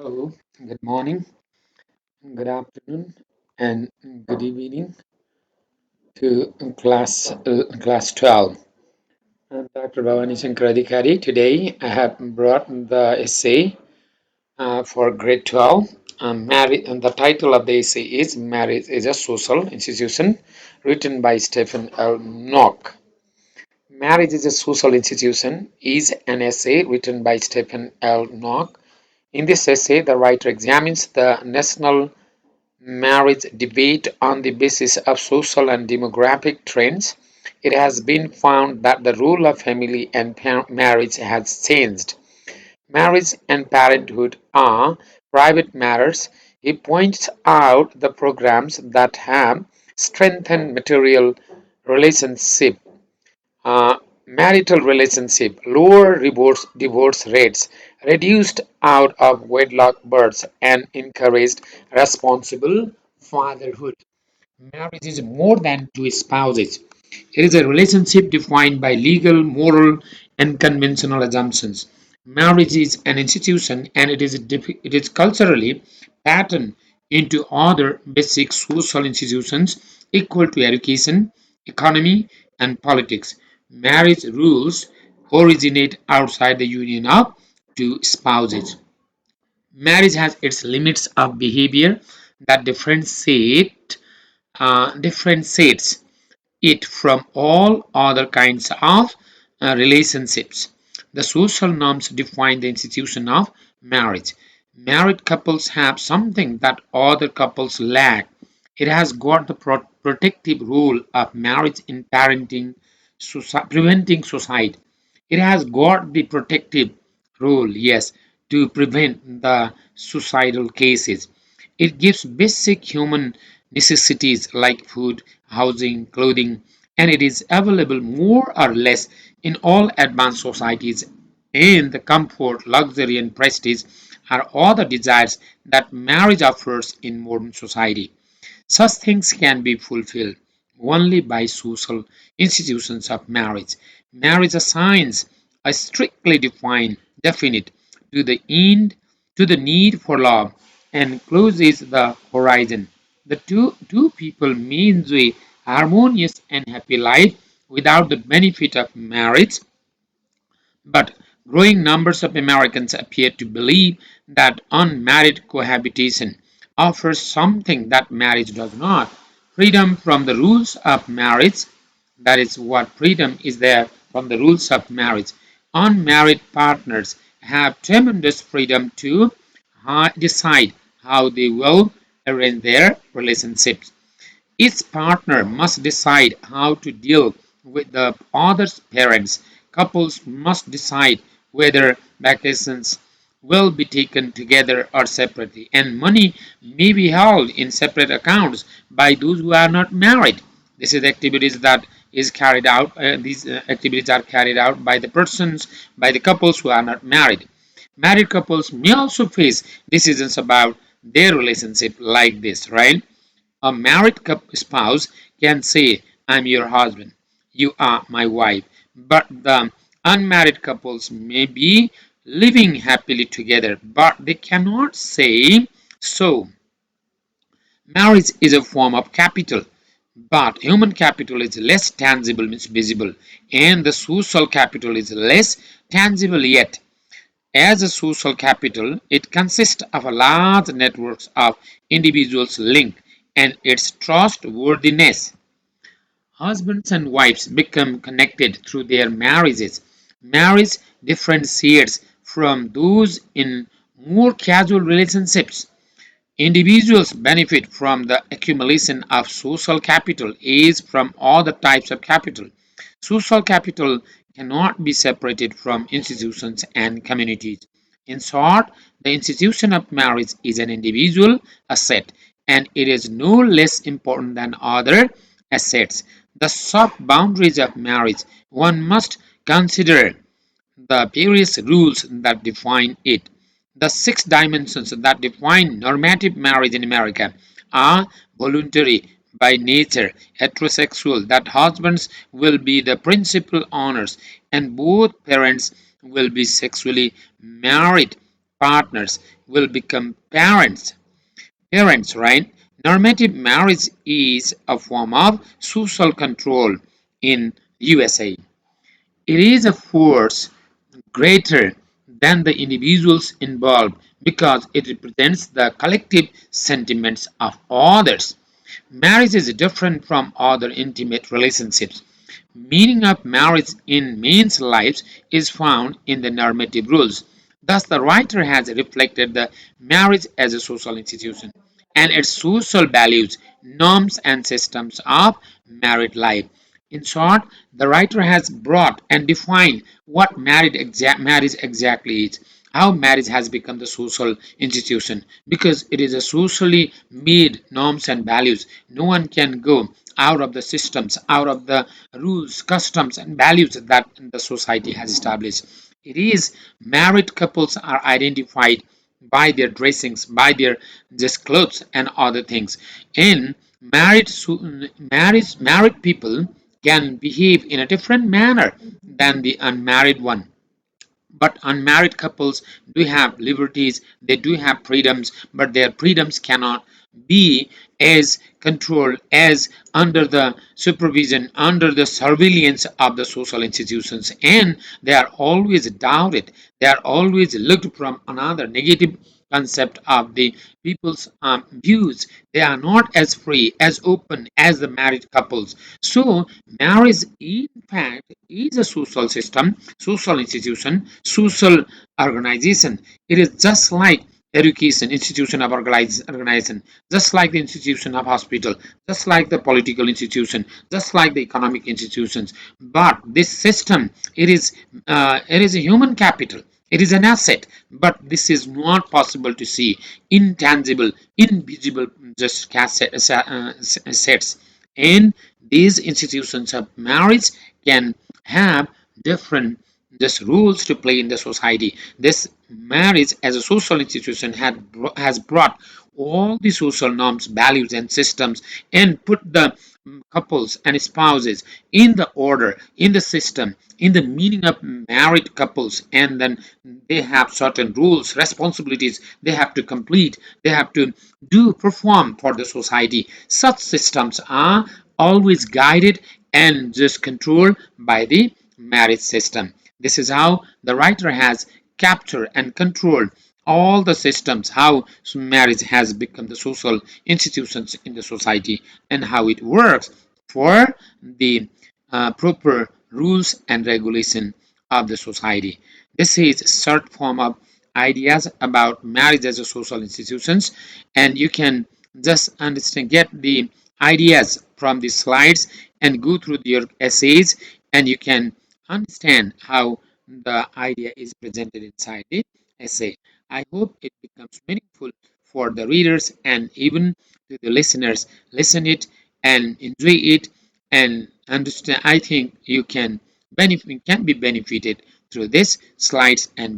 Hello, good morning, good afternoon, and good evening to class 12. I'm Dr. Bhawani Shankradikari. Today I have brought the essay for grade 12. And the title of the essay is Marriage is a Social Institution, written by Stephen L. Nock. Marriage is a Social Institution is an essay written by Stephen L. Nock. In this essay, the writer examines the national marriage debate on the basis of social and demographic trends. It has been found that the role of family and marriage has changed. Marriage and parenthood are private matters. He points out the programs that have strengthened material relationship, uh, marital relationship, lower divorce rates, reduced out of wedlock births, and encouraged responsible fatherhood. Marriage is more than two spouses. It is a relationship defined by legal, moral, and conventional assumptions. Marriage is an institution and it is culturally patterned into other basic social institutions equal to education, economy, and politics. Marriage rules originate outside the union of two spouses. Marriage has its limits of behavior that differentiates it from all other kinds of relationships. The social norms define the institution of marriage. Married couples have something that other couples lack. It has got the protective role of marriage in preventing suicide. It has got the protective role, yes, to prevent the suicidal cases. It gives basic human necessities like food, housing, clothing, and it is available more or less in all advanced societies. And the comfort, luxury, and prestige are all the desires that marriage offers in modern society. Such things can be fulfilled only by social institutions of marriage. Marriage assigns a strictly definite to the end, to the need for love, and closes the horizon. The two people may enjoy harmonious and happy life without the benefit of marriage, but growing numbers of Americans appear to believe that unmarried cohabitation offers something that marriage does not: freedom from the rules of marriage. That is what freedom is there from the rules of marriage. Unmarried partners have tremendous freedom to decide how they will arrange their relationships. Each partner must decide how to deal with the other's parents. Couples must decide whether vacations will be taken together or separately, and money may be held in separate accounts by those who are not married. This is activities that is carried out. These activities are carried out by the persons, by the couples who are not married. Married couples may also face decisions about their relationship like this, right? A married spouse can say, I'm your husband, you are my wife, but the unmarried couples may be living happily together, but they cannot say so. Marriage is a form of capital, but human capital is less tangible, means visible, and the social capital is less tangible yet. As a social capital, it consists of a large network of individuals linked and its trustworthiness. Husbands and wives become connected through their marriages. Marriage differentiates from those in more casual relationships. Individuals benefit from the accumulation of social capital as from other types of capital. Social capital cannot be separated from institutions and communities. In short, the institution of marriage is an individual asset and it is no less important than other assets. The soft boundaries of marriage, one must consider the various rules that define it. The six dimensions that define normative marriage in America are voluntary by nature, heterosexual, that husbands will be the principal owners and both parents will be sexually married, partners will become parents, right? Normative marriage is a form of social control in USA. It is a force greater than the individuals involved because it represents the collective sentiments of others. Marriage is different from other intimate relationships. Meaning of marriage in men's lives is found in the normative rules. Thus, the writer has reflected the marriage as a social institution and its social values, norms, and systems of married life. In short, the writer has brought and defined what marriage exactly is, how marriage has become the social institution, because it is a socially made norms and values. No one can go out of the systems, out of the rules, customs, and values that the society has established. It is married couples are identified by their dressings, by their just clothes and other things. In married people can behave in a different manner than the unmarried one, but unmarried couples do have liberties, they do have freedoms, but their freedoms cannot be as controlled as under the supervision, under the surveillance of the social institutions, and they are always doubted, they are always looked from another negative concept of the people's views. They are not as free, as open as the married couples. So marriage in fact is a social system, social institution, social organization. It is just like education, institution of organization, just like the institution of hospital, just like the political institution, just like the economic institutions. But this system, it is a human capital. It is an asset, but this is not possible to see. Intangible, invisible, just assets. And these institutions of marriage can have different just rules to play in the society. This marriage as a social institution has brought all the social norms, values, and systems and put the couples and spouses in the order, in the system, in the meaning of married couples, and then they have certain rules, responsibilities they have to complete, they have to do perform for the society. Such systems are always guided and just controlled by the marriage system. This is how the writer has captured and controlled all the systems, how marriage has become the social institutions in the society, and how it works for the proper rules and regulation of the society. This is a short form of ideas about marriage as a social institutions, and you can just understand, get the ideas from the slides and go through your essays, and you can understand how the idea is presented inside the essay. I hope it becomes meaningful for the readers and even to the listeners. Listen it and enjoy it and understand. I think you can be benefited through this slides and